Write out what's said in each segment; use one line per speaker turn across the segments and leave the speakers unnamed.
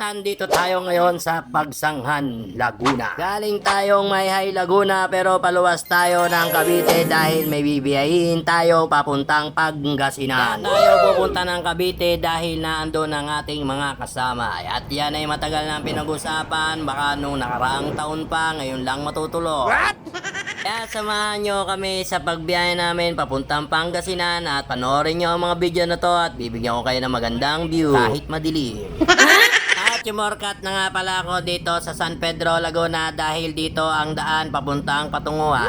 Andito tayo ngayon sa Pagsanghan, Laguna. Galing tayong Mayhay, Laguna, pero paluwas tayo ng Cavite dahil may bibiyahin tayo papuntang Pangasinan. Tayo pupunta ng Cavite dahil naandun ang ating mga kasama. At yan ay matagal na pinag-usapan, baka nung nakaraang taon pa, ngayon lang matutulog. Kaya samahan nyo kami sa pagbiyahe namin papuntang Pangasinan at panoorin nyo ang mga video na to at bibigyan ko kayo ng magandang view kahit madilim. At sumorkat na nga pala ako dito sa San Pedro, Laguna dahil dito ang daan papuntang Patunguhan.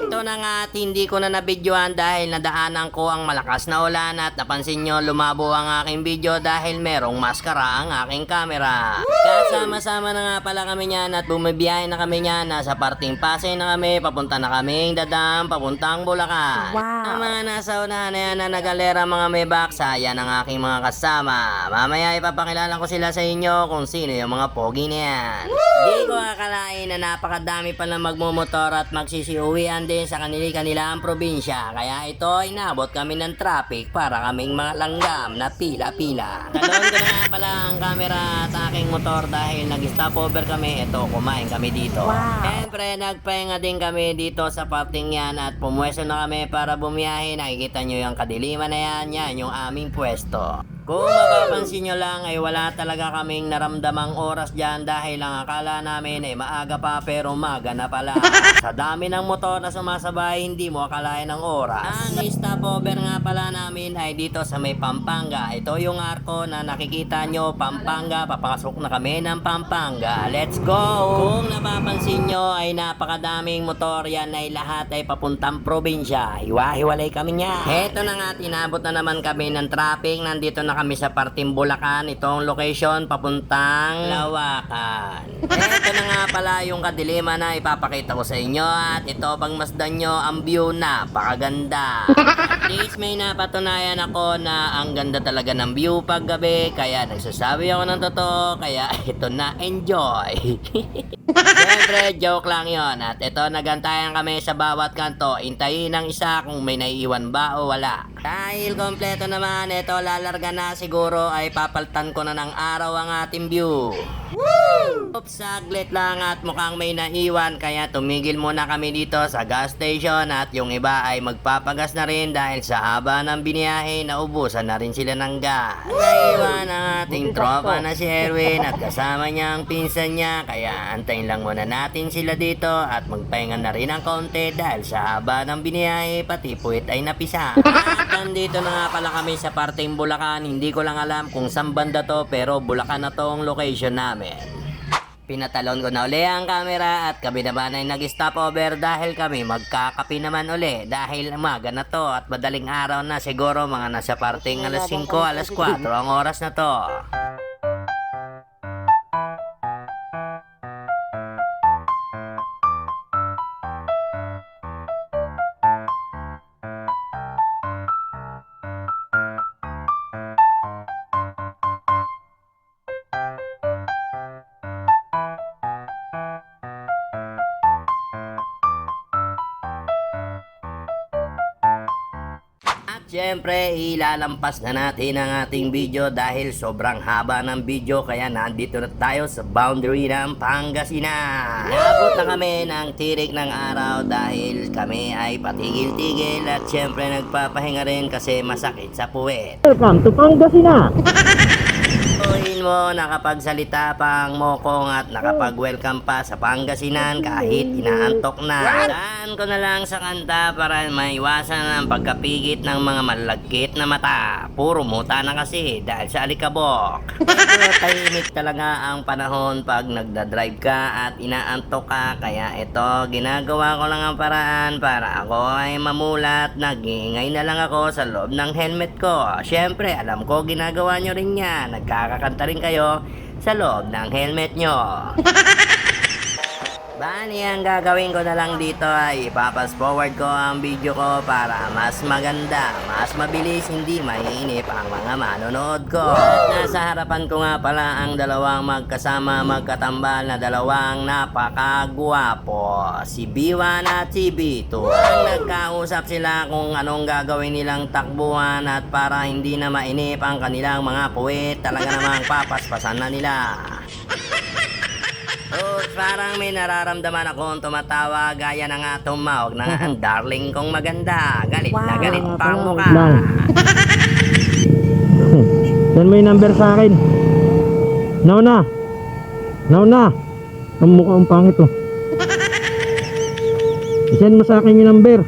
Ito na nga at hindi ko na nabidyohan dahil nadaanan ko ang malakas na ulan at napansin nyo lumabo ang aking video dahil merong maskara ang aking camera. Kasama-sama na nga pala kami niyan at bumibiyahe na kami niyan. Nasa parting Pasay na kami, papunta na kaming Dadam, papuntang Bulacan.
Wow.
Ang mga nasa unahan na yan na nagalera mga may baksa, yan ang aking mga kasama. Mamaya ipapakilala ko sila sa inyo kung sino yung mga pogi na yan. Di ko akalain na napakadami pa na magmumotor at magsisiuwian din sa kanilang probinsya. Kaya ito, inabot kami ng traffic para kaming mga langgam na pila-pila. Talon ko na nga pala ang camera at aking motor dahil nag-stopover kami. Ito, kumain kami dito.
Wow.
Siyempre, nagpahinga din kami dito sa parting yan at pumwesto na kami para bumiyahe. Nakikita nyo yung kadiliman na yan, yan yung aming pwesto. Kung mapapansin nyo lang ay wala talaga kaming naramdamang oras dyan dahil ang akala namin ay maaga pa pero umaga na pala. Sa dami ng motor na sumasabay, hindi mo akalain ang oras. Ang stopover nga pala namin ay dito sa may Pampanga. Ito yung arko na nakikita nyo, Pampanga. Papasok na kami ng Pampanga. Let's go! Kung napapansin nyo ay napakadaming motor yan ay lahat ay papuntang probinsya. Hiwa-hiwalay kami niya. Heto na nga, tinabot na naman kami ng traffic. Nandito na kami sa parting Bulacan. Itong location papuntang Lawakan. Ito na nga pala yung kadiliman na ipapakita ko sa inyo at ito pagmasdan nyo ang view, napakaganda. At least may napatunayan ako na ang ganda talaga ng view pag gabi kaya nagsasabi ako ng totoo kaya ito na, enjoy. Siyempre, joke lang yon. At ito, nagantayan kami sa bawat kanto. Intayin ang isa kung may naiiwan ba o wala. Dahil kompleto naman, ito lalarga na siguro ay papaltan ko na ng araw ang ating view. Woo! Oops, saglit lang at mukhang may naiwan kaya tumigil muna kami dito sa gas station at yung iba ay magpapagas na rin dahil sa haba ng biniyahe naubusan na rin sila ng gas. Naiwan ang ating tropa na si Erwin at kasama niya ang pinsan niya kaya antayin lang muna natin sila dito at magpahinga na rin ang konti dahil sa haba ng biniyahe pati puwit ay napisa. At nandito na nga pala kami sa parting Bulacan. Hindi ko lang alam kung saan banda to pero Bulacan na tong location namin. Pinatalon ko na uli ang camera at kami naman ay nag-stopover dahil kami magkakapi naman uli dahil umaga na to at madaling araw na siguro mga nasa parting alas 5, alas 4 ang oras na to. Siyempre, ilalampas na natin ang ating video dahil sobrang haba ng video kaya nandito na tayo sa boundary ng Pangasinan. Nabot na kami ng tirik ng araw dahil kami ay patigil-tigil at siyempre nagpapahinga rin kasi masakit sa puwet.
Welcome to Pangasinan!
Tuhin mo, nakapagsalita pa ang mokong at nakapag-welcome pa sa Pangasinan kahit inaantok na. Daan ko na lang sa kanta para maiwasan ang pagkapigit ng mga malagkit na mata. Puro muta na kasi dahil sa alikabok. Pero tahimik talaga ang panahon pag nagdadrive ka at inaantok ka. Kaya ito, ginagawa ko lang ang paraan para ako ay mamulat. Nag-iingay na lang ako sa loob ng helmet ko. Siyempre, alam ko ginagawa nyo rin yan. Nagkakakanta rin kayo sa loob ng helmet nyo. Bali, ang gagawin ko na lang dito ay ipapas forward ko ang video ko para mas maganda, mas mabilis, hindi maiinip ang mga manonood ko. At nasa harapan ko nga pala ang dalawang magkasama magkatambal na dalawang napakagwapo, si B1 at si B2. Ang nagkausap sila kung anong gagawin nilang takbuhan at para hindi na mainip ang kanilang mga puwet, talaga namang papaspasan na nila. Oh, parang may nararamdaman akong tumatawa gaya ng nga tumawag na nga ang darling kong maganda. Galit na galit pa ang mukha.
Lang. Send mo yung number sa akin. Nauna. Nauna. Ang mukha ang pangit oh. I-send mo sa akin yung number.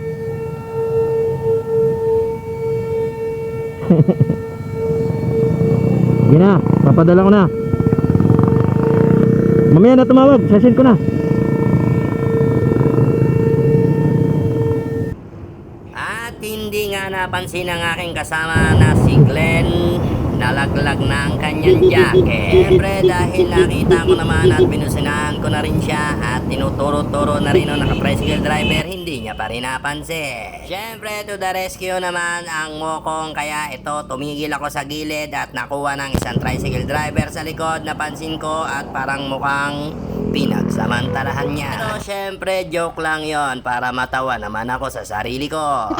Sige na, papadala ko na. Mamaya na tumawag, sesend ko na.
At hindi nga napansin ng aking kasama na si Glenn, nalaglag na ang kanyang jacket. Siyempre dahil nakita ko naman at binusinahan ko na rin siya at tinuturo-turo na rin ng naka-tricycle driver, hindi niya pa rin napansin. Siyempre to the rescue naman ang mokong, kaya ito tumigil ako sa gilid at nakuha ng isang tricycle driver sa likod. Napansin ko at parang mukhang pinagsamantalahan niya. Pero siyempre joke lang yon para matawa naman ako sa sarili ko.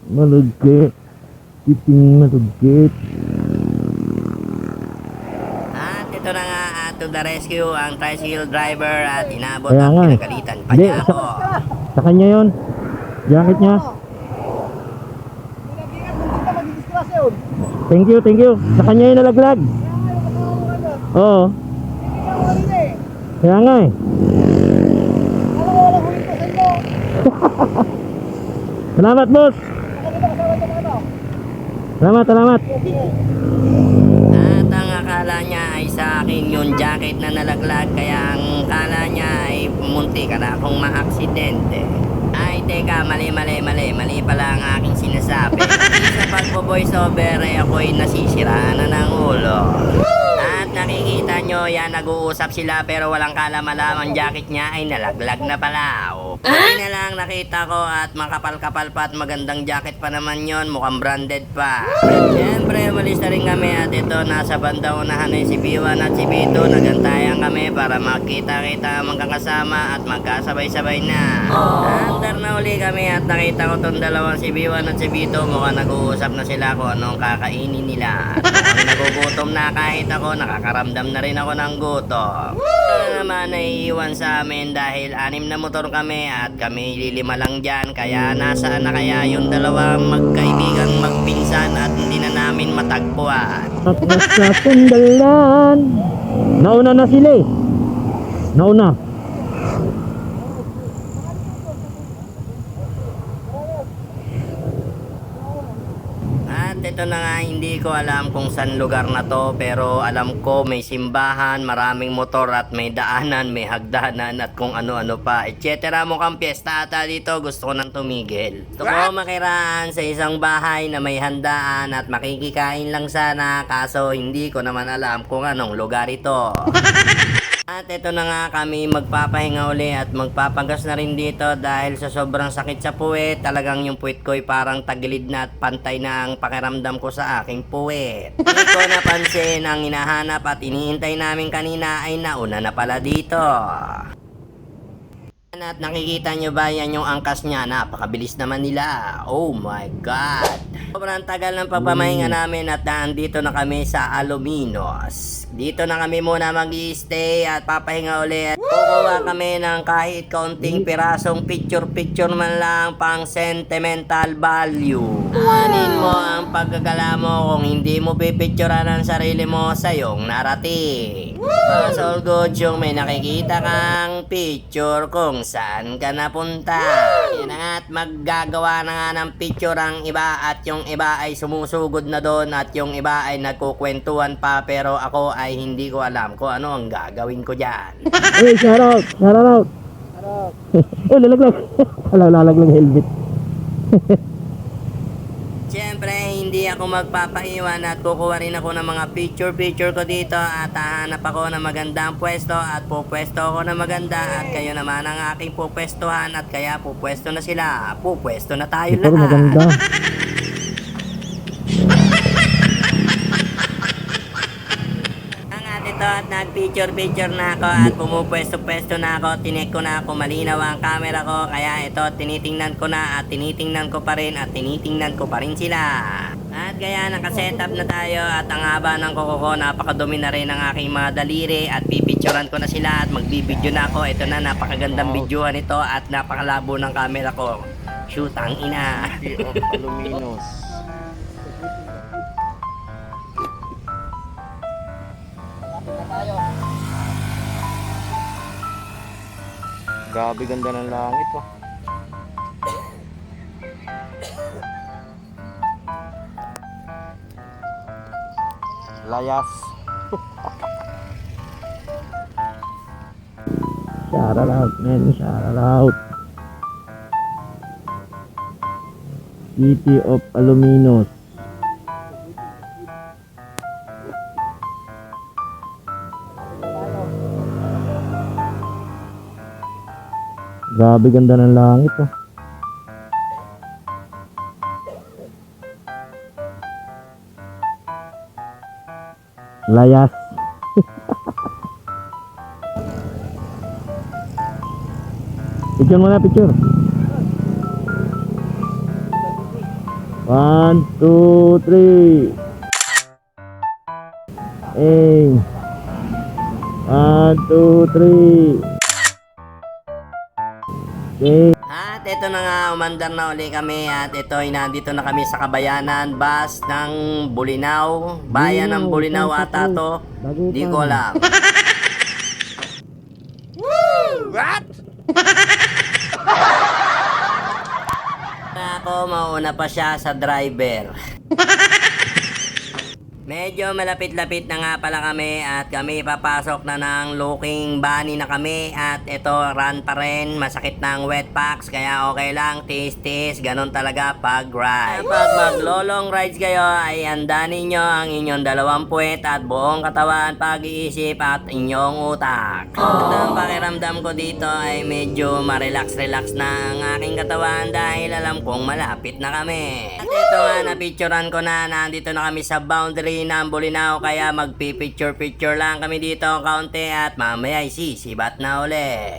Malugkit. Titing malugkit.
At ito na nga to the rescue ang tricycle driver at inabot
Kaya
ang
nga eh.
pinagalitan pa
Hindi,
niya ako.
Sa kanya yon. Jacket niya. Thank you, thank you. Sa kanya yung nalaglag. Oo. Kaya nga eh. Salamat boss. Salamat, salamat.
At ang akala niya ay sa akin yung jacket na nalaglag, kaya ang akala niya ay munti ka na akong maaksidente. Ay teka, mali pala ang aking sinasabi. Sa pagpo-voice over ay ako'y nasisiraan na ng ulo. At nakikita nyo yan, nag-uusap sila pero walang kalaman-alam ang jacket niya ay nalaglag na pala. O, pwede na lang nakita ko at makapal-kapal pa at magandang jacket pa naman yon, mukhang branded pa. Siyempre, umalis na rin kami at ito, nasa banda unahan ay si B1 at si B2. Nagantayan kami para magkita-kita ang magkakasama at magkasabay-sabay na. Andar na uli kami at nakita ko tong dalawang si B1 at si B2. Mukhang nag-uusap na sila kung anong kakainin nila. At mukhang nagugutom na kahit ako, nakakaramdam na rin ako ng gutom. Ito na naman ay iwan sa amin dahil 6 na motor kami at kami lilima lang dyan. Kaya nasaan na kaya yung dalawang magkaibigang magpinsan at hindi na namin matagpuan.
At nasa sandalan. Nauna na sila eh. Nauna.
At ito na nga, hindi ko alam kung saan lugar na to, pero alam ko may simbahan, maraming motor at may daanan, may hagdanan at kung ano-ano pa, etc. Mukhang piyesta ata dito, gusto ko nang tumigil. Gusto ko makiraan sa isang bahay na may handaan at makikikain lang sana, kaso hindi ko naman alam kung anong lugar ito. At ito na nga, kami magpapahinga uli at magpapagas na rin dito dahil sa sobrang sakit sa puwet. Talagang yung puwet ko ay parang tagilid na at pantay na ang pakiramdam ko sa aking puwet. Hindi ko napansin ang hinahanap at iniintay namin kanina ay nauna na pala dito. At nakikita nyo ba yan yung angkas niya? Napakabilis naman nila. Oh my God! Sobrang tagal ng pagpamahinga namin at dito na kami sa Aluminos. Dito na kami muna mag-i-stay at papahinga ulit. Kukuha kami ng kahit kaunting pirasong picture-picture man lang pang sentimental value. Anin mo ang pagkakala mo kung hindi mo pipicturean ang sarili mo sa iyong narating. Mas all good yung may nakikita kang picture kung saan ka napunta. Yan na nga at maggagawa na nga ng picture ang iba at yung iba ay sumusugod na doon at yung iba ay nagkukwentuhan pa pero ako ay hindi ko alam kung ano ang gagawin ko dyan.
Hey, shout out! Shout out! Oh, lalaglag! Lalaglag helmet.
Siyempre, hindi ako magpapaiwan at kukuha rin ako ng mga picture ko dito at hahanap ako ng magandang pwesto at pupwesto ako ng maganda at kayo naman ang aking pupwestuhan at kaya pupwesto na sila. Pupwesto na tayo
Ito
lahat.
maganda.
Ito at nagpicture na ako at pumupwesto-pwesto na ako, tinek ko na ako, malinaw ang camera ko, kaya ito tinitingnan ko na at tinitingnan ko pa rin at tinitingnan ko pa rin sila. At kaya nakasetup na tayo at ang haba ng kuko ko, napakadumi na rin ng aking mga daliri at pipicturan ko na sila at magbibideo na ako. Ito na, napakagandang videoan ito at napakalabo ng camera ko. Shoot ang ina.
City of Aluminos. Grabe ganda ng langit oh. Layas. Shout out, man. Shout out. City of Aluminos. Grabe ganda ng langit oh. Layas. Picture mo na, picture. 1, 2, 3. Aim. 1, 2, 3. Okay.
At ito na nga, umandar na uli kami at ito ay nandito na kami sa Kabayanan, bus ng Bulinaw. Bayan ng Bulinaw ata to. Di ko alam. Woo! What? Ako, mauna pa siya sa driver. Medyo malapit-lapit na nga pala kami at kami papasok na ng looking bunny na kami at ito run pa rin, masakit ng wet packs kaya okay lang, tiis-tiis, ganun talaga pag ride. Kapag maglolong rides kayo ay andanin nyo ang inyong dalawang puwet at buong katawan, pag-iisip at inyong utak. At ang pakiramdam ko dito ay medyo ma-relax-relax na ang aking katawan dahil alam kong malapit na kami. At ito nga, napicturan ko na, nandito na kami sa boundary ng Bulinaw kaya magpipicture-picture lang kami dito kaunti at mamaya ay sisibat na uli.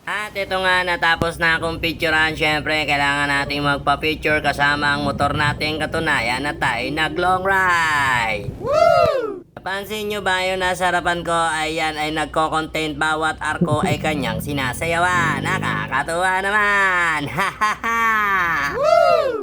At ito nga, natapos na akong picturean. Syempre, kailangan nating magpa-picture kasama ang motor natin, katunayan na tayo nag-long ride. Woo! Napansin nyo ba yung nasa harapan ko ay yan ay nagko-content, bawat arko ay kanyang sinasayawan. Nakakatuwa naman! Ha ha ha! Woo!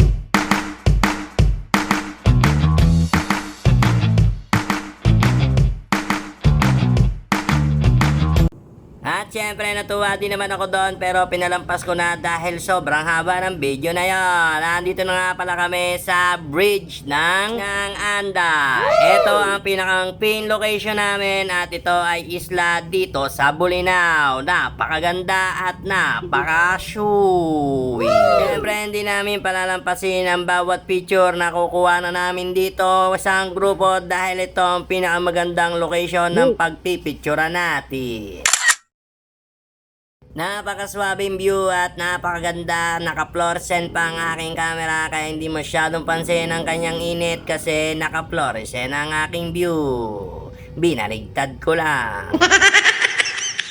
At syempre natuwa din naman ako doon pero pinalampas ko na dahil sobrang haba ng video na yon. Nandito na nga pala kami sa bridge ng Anda. Ito ang pinakang pin location namin at ito ay isla dito sa Bulinaw. Napakaganda at napaka-sweet. Syempre hindi namin palalampasin ang bawat picture na kukuha na namin dito sa grupo dahil ito ang pinakamagandang location ng pagpipicture natin. Napakaswabing view at napakaganda, naka-fluorescent pa ang aking camera kaya hindi masyadong pansin ang kanyang init kasi naka-fluorescent ang aking view. Binaligtad ko lang.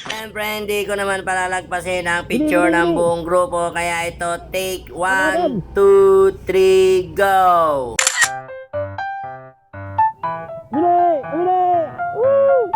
Siyempre hindi ko naman palalagpasin ang picture ng buong grupo kaya ito take 1, 2, 3, go!
Uli! Uli! Woo!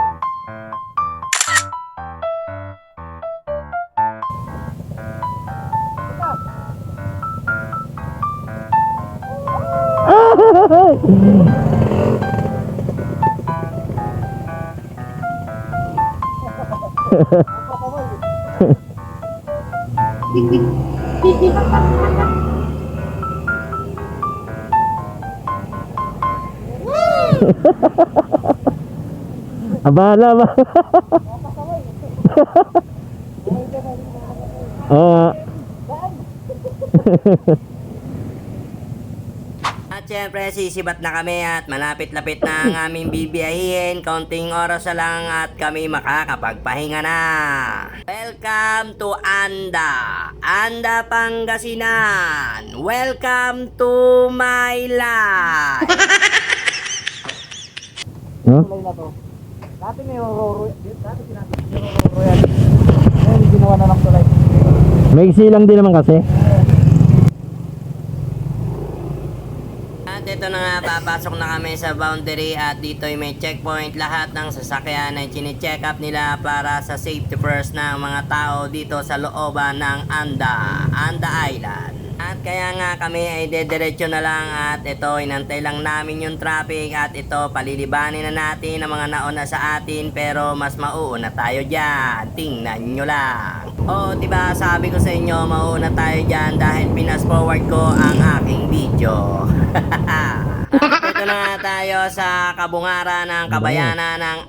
Abala ba? Oo.
At syempre sisibat na kami at malapit-lapit na ang aming bibiyahin. Kaunting oras na lang at kami makakapagpahinga na. Welcome to Anda, Anda Pangasinan. Welcome to my life.
Huh?
Dati may roro, dati sinabi may roro yan. Ngayon ginawa na lang tulay.
May silang din naman kasi.
At ito na nga, papasok na kami sa boundary at dito ay may checkpoint. Lahat ng sasakyan ay chine-check up nila para sa safety first ng mga tao dito sa looban ng Anda Island. At kaya nga kami ay dediretso na lang at ito, inantay lang namin yung traffic at ito, palilibanin na natin ang mga nauna sa atin pero mas mauuna tayo dyan. Tingnan nyo lang. O, diba sabi ko sa inyo, mauuna tayo dyan dahil pinas forward ko ang aking video. At ito na nga tayo sa kabungara ng kabayanan ng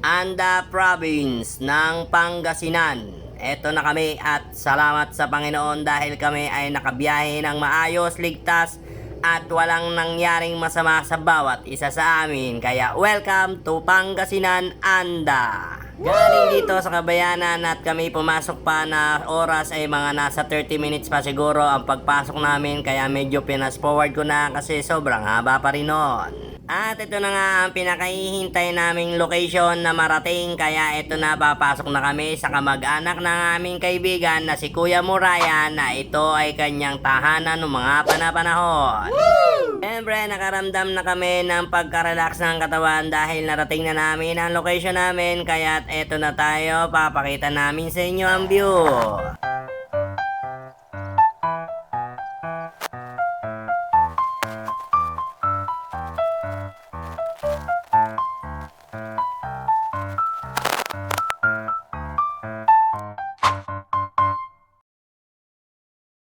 Anda Province ng Pangasinan. Eto na kami at salamat sa Panginoon dahil kami ay nakabiyahe ng maayos, ligtas at walang nangyaring masama sa bawat isa sa amin. Kaya welcome to Pangasinan, Anda! Galing dito sa kabayanan at kami pumasok pa na oras ay mga nasa 30 minutes pa siguro ang pagpasok namin kaya medyo pinas forward ko na kasi sobrang haba pa rin nun. At ito na nga ang pinakahihintay naming location na marating kaya ito na, papasok na kami sa kamag-anak ng aming kaibigan na si Kuya Murayan na ito ay kanyang tahanan ng mga panahon. Siyempre nakaramdam na kami ng pagka-relax ng katawan dahil narating na namin ang location namin kaya ito na tayo, papakita namin sa inyo ang view.